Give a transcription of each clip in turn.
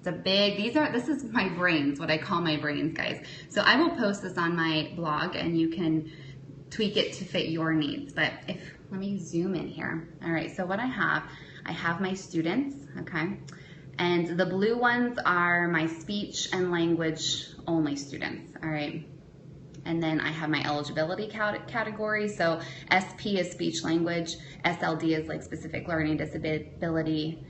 It's a big, this is my brains, what I call my brains, guys. So I will post this on my blog and you can tweak it to fit your needs. But let me zoom in here. All right, so what I have my students, okay? And the blue ones are my speech and language only students, all right? And then I have my eligibility category. So SP is speech language, SLD is like specific learning disability,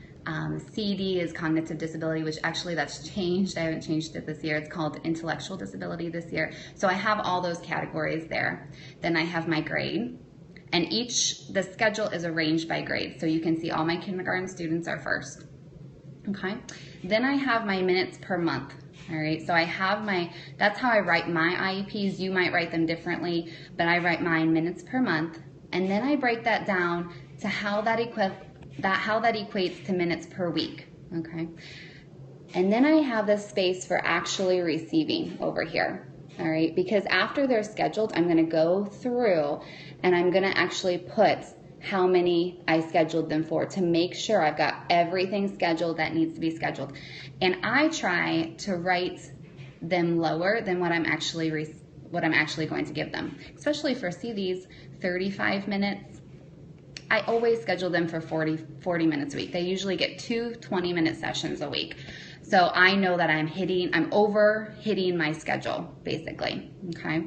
CD is cognitive disability, which actually that's changed. I haven't changed it this year. It's called intellectual disability this year. So I have all those categories there. Then I have my grade, and the schedule is arranged by grade. So you can see all my kindergarten students are first, okay? Then I have my minutes per month. All right, so I have that's how I write my IEPs. You might write them differently, but I write mine minutes per month, and then I break that down to how that equates to minutes per week, okay? And then I have this space for actually receiving over here, all right? Because after they're scheduled, I'm gonna go through and I'm gonna actually put how many I scheduled them for to make sure I've got everything scheduled that needs to be scheduled. And I try to write them lower than what I'm actually going to give them. Especially for these 35 minutes, I always schedule them for 40 minutes a week. They usually get 2 20-minute sessions a week. So I know that I'm over hitting my schedule, basically, okay?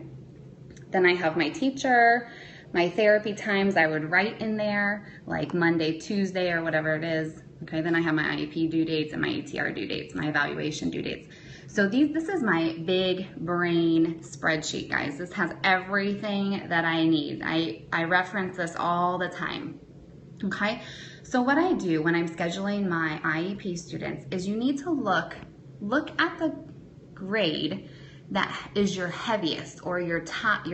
Then I have my teacher. My therapy times I would write in there, like Monday, Tuesday, or whatever it is. Okay, then I have my IEP due dates and my ETR due dates, my evaluation due dates. So this is my big brain spreadsheet, guys. This has everything that I need. I reference this all the time, okay? So what I do when I'm scheduling my IEP students is you need to look at the grade that is your heaviest, or your top,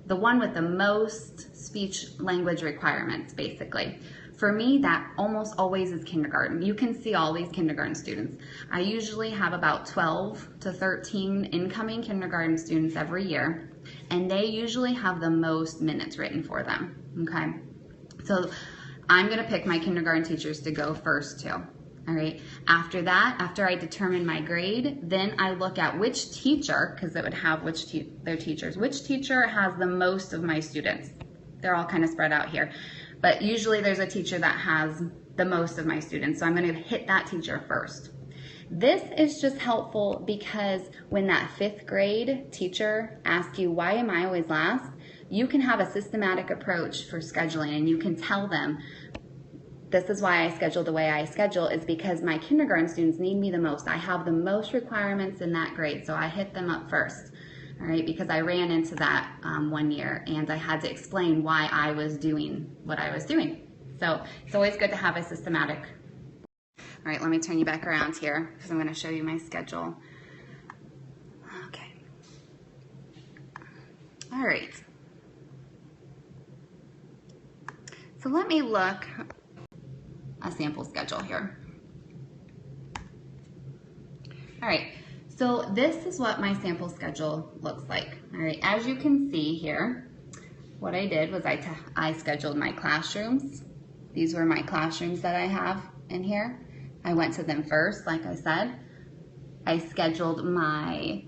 the one with the most speech language requirements, basically. For me, that almost always is kindergarten. You can see all these kindergarten students. I usually have about 12 to 13 incoming kindergarten students every year, and they usually have the most minutes written for them, okay? So I'm gonna pick my kindergarten teachers to go first too. All right, after that, after I determine my grade, then I look at which teacher, because it would have which teacher has the most of my students. They're all kind of spread out here, but usually there's a teacher that has the most of my students, so I'm going to hit that teacher first. This is just helpful because when that 5th grade teacher asks you, why am I always last? You can have a systematic approach for scheduling, and you can tell them, this is why I schedule the way I schedule, is because my kindergarten students need me the most. I have the most requirements in that grade, so I hit them up first, all right, because I ran into that one year and I had to explain why I was doing what I was doing. So it's always good to have a systematic. All right, let me turn you back around here because I'm gonna show you my schedule. Okay. All right. So let me look a sample schedule here. All right, so this is what my sample schedule looks like. All right, as you can see here, what I did was I scheduled my classrooms. These were my classrooms that I have in here. I went to them first, like I said. I scheduled my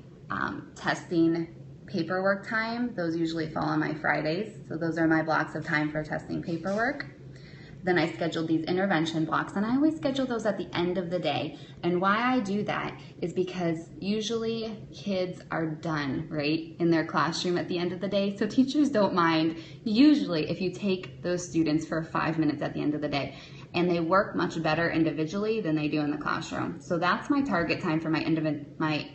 testing paperwork time. Those usually fall on my Fridays, so those are my blocks of time for testing paperwork. Then I scheduled these intervention blocks, and I always schedule those at the end of the day. And why I do that is because usually kids are done, right, in their classroom at the end of the day. So teachers don't mind, usually, if you take those students for 5 minutes at the end of the day. And they work much better individually than they do in the classroom. So that's my target time for my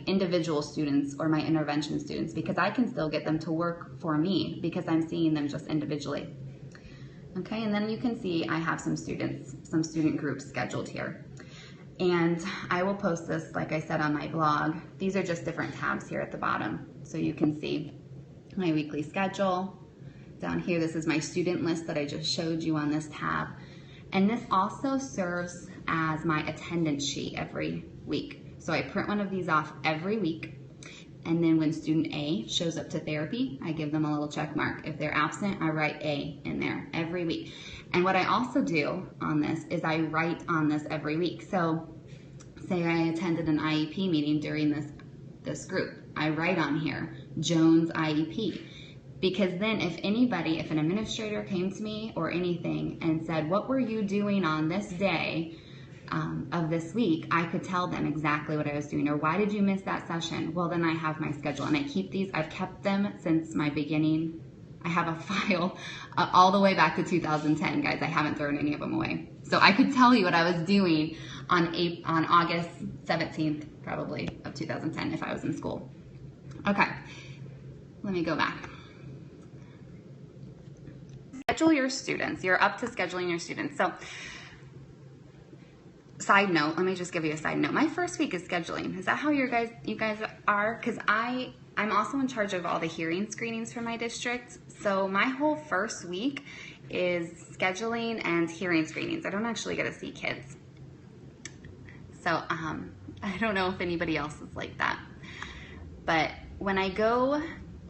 individual students or my intervention students, because I can still get them to work for me because I'm seeing them just individually. Okay, and then you can see I have some student groups scheduled here. And I will post this, like I said, on my blog. These are just different tabs here at the bottom. So you can see my weekly schedule. Down here, this is my student list that I just showed you on this tab. And this also serves as my attendance sheet every week. So I print one of these off every week. And then when student A shows up to therapy, I give them a little check mark. If they're absent, I write A in there every week. And what I also do on this is I write on this every week. So say I attended an IEP meeting during this group. I write on here, Jones IEP. Because then if an administrator came to me or anything and said, what were you doing on this day of this week, I could tell them exactly what I was doing, or why did you miss that session? Well, then I have my schedule, and I keep these. I've kept them since my beginning. I have a file all the way back to 2010, guys. I haven't thrown any of them away. So I could tell you what I was doing on August 17th, probably, of 2010 if I was in school. Okay, let me go back. Schedule your students. You're up to scheduling your students. So, side note, let me just give you a side note. My first week is scheduling. Is that how you guys are? Because I'm also in charge of all the hearing screenings for my district. So my whole first week is scheduling and hearing screenings. I don't actually get to see kids. So I don't know if anybody else is like that. But when I go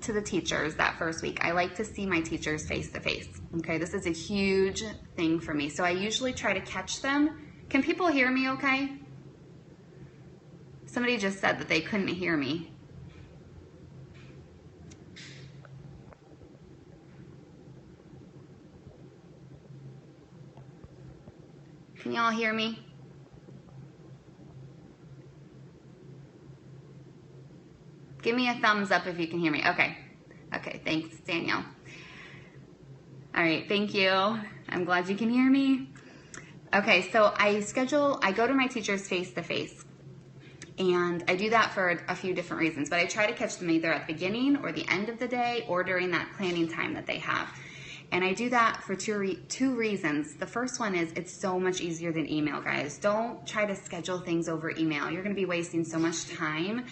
to the teachers that first week, I like to see my teachers face to face. Okay, this is a huge thing for me. So I usually try to catch them. Can people hear me okay? Somebody just said that they couldn't hear me. Can y'all hear me? Give me a thumbs up if you can hear me. Okay. Okay, thanks, Danielle. All right, thank you. I'm glad you can hear me. Okay, so I go to my teachers face to face, and I do that for a few different reasons, but I try to catch them either at the beginning or the end of the day or during that planning time that they have. And I do that for two reasons. The first one is it's so much easier than email, guys. Don't try to schedule things over email. You're gonna be wasting so much time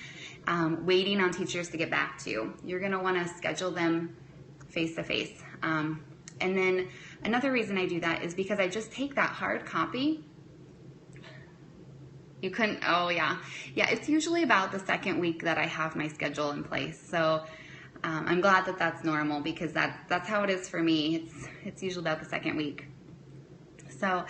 waiting on teachers to get back to you. You're gonna wanna schedule them face to face. And then another reason I do that is because I just take that hard copy. You couldn't, oh yeah. Yeah, it's usually about the second week that I have my schedule in place. So I'm glad that that's normal, because that's how it is for me. It's usually about the second week. So,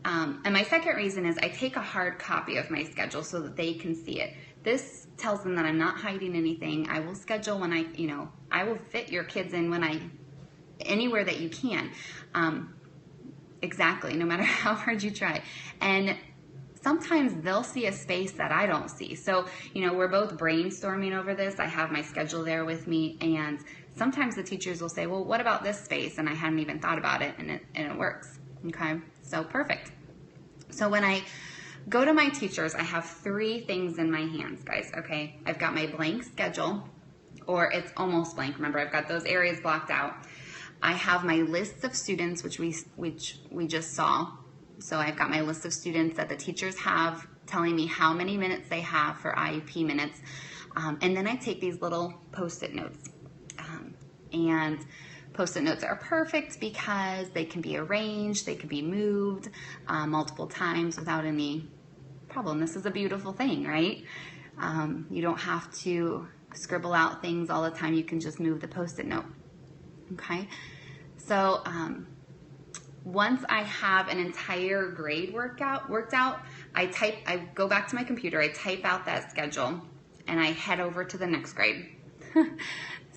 and my second reason is I take a hard copy of my schedule so that they can see it. This tells them that I'm not hiding anything. I will schedule when I will fit your kids in anywhere that you can. Exactly, no matter how hard you try. And sometimes they'll see a space that I don't see. So, we're both brainstorming over this. I have my schedule there with me, and sometimes the teachers will say, well, what about this space? And I hadn't even thought about it, and it works. Okay, so perfect. So when I go to my teachers, I have 3 things in my hands, guys, okay? I've got my blank schedule, or it's almost blank. Remember, I've got those areas blocked out. I have my list of students, which we just saw. So I've got my list of students that the teachers have telling me how many minutes they have for IEP minutes. And then I take these little Post-it notes. And Post-it notes are perfect because they can be arranged, they can be moved multiple times without any problem. This is a beautiful thing, right? You don't have to scribble out things all the time. You can just move the Post-it note. Okay, so once I have an entire grade worked out, I go back to my computer, I type out that schedule, and I head over to the next grade.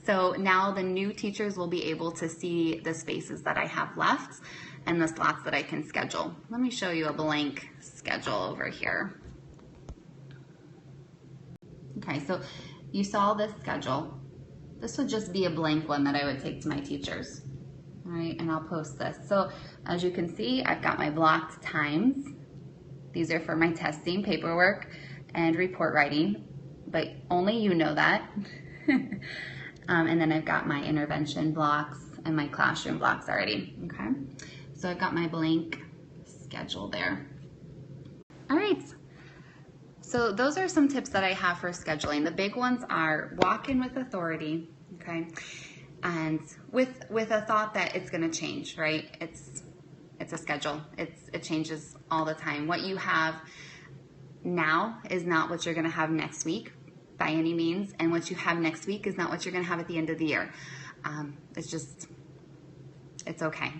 So now the new teachers will be able to see the spaces that I have left and the slots that I can schedule. Let me show you a blank schedule over here. Okay, so you saw this schedule. This would just be a blank one that I would take to my teachers. All right, and I'll post this. So as you can see, I've got my blocked times. These are for my testing, paperwork, and report writing, but only you know that. And then I've got my intervention blocks and my classroom blocks already, okay? So I've got my blank schedule there. All right. So those are some tips that I have for scheduling. The big ones are walk in with authority, okay? And with a thought that it's gonna change, right? It's a schedule. It changes all the time. What you have now is not what you're gonna have next week, by any means, and what you have next week is not what you're going to have at the end of the year. It's okay.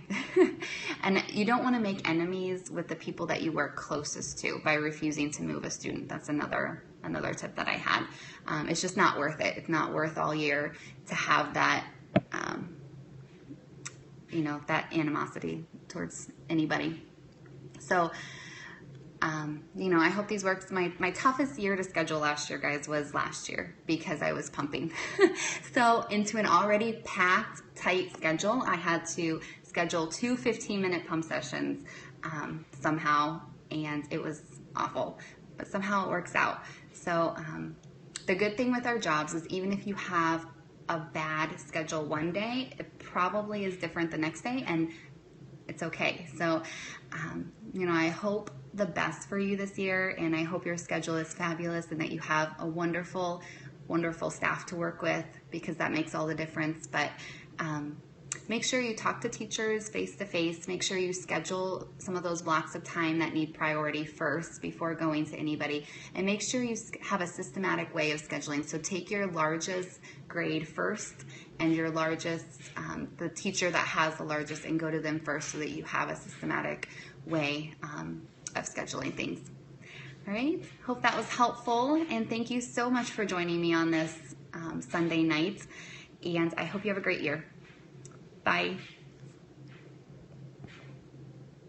And you don't want to make enemies with the people that you work closest to by refusing to move a student. That's another tip that I had. It's just not worth it. It's not worth all year to have that, that animosity towards anybody. So, I hope these works. My toughest year to schedule last year, guys, was last year because I was pumping. So into an already packed, tight schedule, I had to schedule 2 15-minute pump sessions somehow, and it was awful, but somehow it works out. So the good thing with our jobs is even if you have a bad schedule one day, it probably is different the next day, and it's okay. So, I hope the best for you this year, and I hope your schedule is fabulous and that you have a wonderful, wonderful staff to work with, because that makes all the difference. But make sure you talk to teachers face to face. Make sure you schedule some of those blocks of time that need priority first before going to anybody, and make sure you have a systematic way of scheduling. So take your largest grade first, and your largest, the teacher that has the largest, and go to them first so that you have a systematic way of scheduling things. All right, hope that was helpful, and thank you so much for joining me on this Sunday night, and I hope you have a great year. Bye.